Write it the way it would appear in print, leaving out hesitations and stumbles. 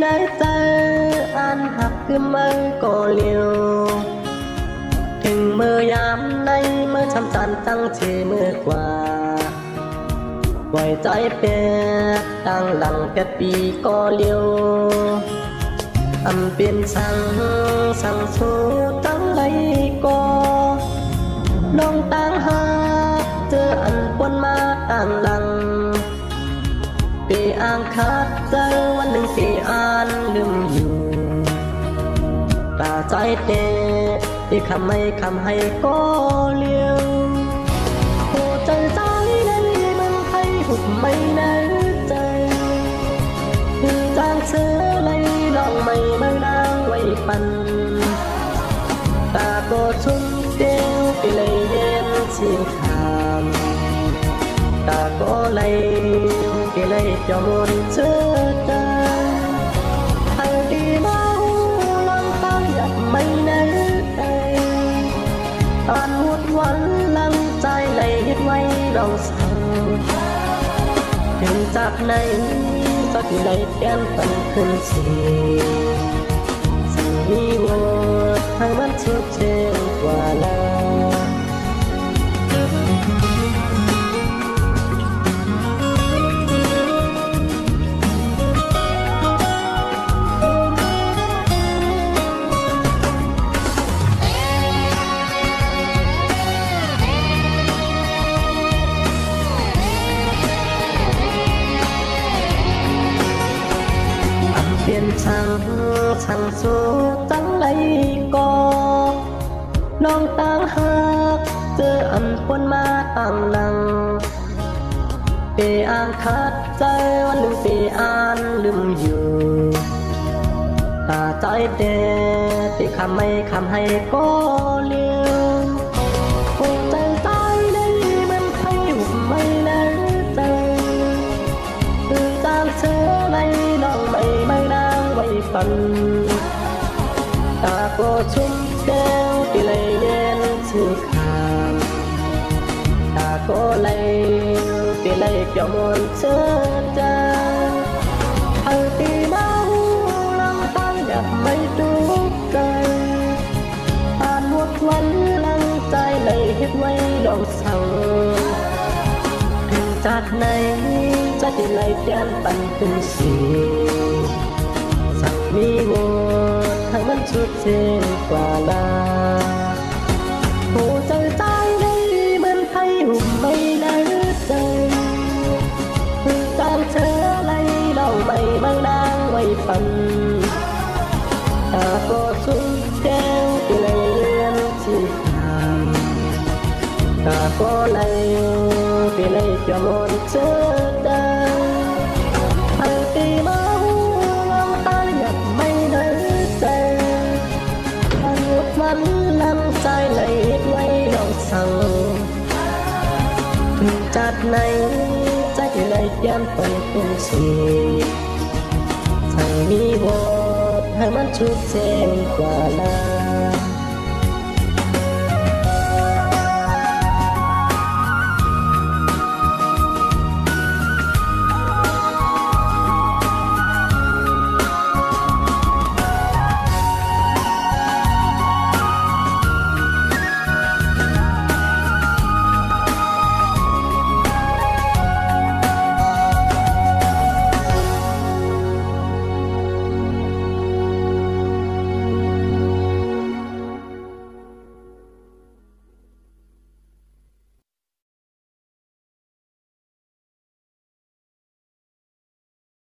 nơi tới an hạt cứ mơ có liềuถึง mơ yám nay mơ chăm chán tăng chỉ mơ qua quay trái bè đang lặng kết bị có liều âm biên sang số tăng lấy co long tăng hát từ ăn quân ma đang lặng bị an khát giờวันหนึ่งที่อ่านลืมอยู่ตาใจเตะที่คำให้ก็เลี้ยวหัวใจใจนั้นมันให้หุบไม่แน่ใจคือจางเสือไหลลองไม่เมื่อนางไว้ปันตาโกชุ่มเดียวไปเลยเย็นชิงขามตาโกไหลไปเลยจอมเชื่อใจให้ดีมาลองตาอยากไม่แน่ใจตอนหมดวันลังใจไหลเห็นไว้เราสั่งถึงจากไหนสักไหลแก้มฝันขึ้นสีสิ่งนี้ว่าให้มันชัดเจนกว่าแล้วเปลี่ยนช่างสู้ตั้งไหลก็น้องต่างหากเจออันปนมาต่างนังเปอ่านคัดใจวันหนึ่งเปอ่านลืมอยู่ตาใจเด็ดที่คำให้ก็เลี้ยวหัวใจใจได้มันให้หุบไม่แน่ใจคือจางเชื่อในน้องไม่นางไว้ปันตาโกชุ่มเดียวที่ไหลเย็นชื่อขามตาโกไหลที่ไหลเกี่ยวมนเชื่อใจให้ตีบ้าลังตั้งอยากไม่ดูใจผ่านหมดวันลังใจไหลเห็ดไว้ลองสั่งถึงจากไหนจะที่ไหลเตียนปันเป็นสีสักมีโวให้มันชุดเจนกว่าลาหัวใจใจได้มันให้หุบไม่ได้ใจคือจางเธอไหลเราไม่นางไว้ปันตาก็สุดแก้วที่ไหลเรียนที่ขามตาก็ไหลที่ไหลจะมนเชื่อได้ให้ตีมาวันลังใจไหลไว้เราสั่งถึงจากไหนใจไหลเตียนไปเป็นสีใส่มีวอดให้มันชุดเจนกว่าลา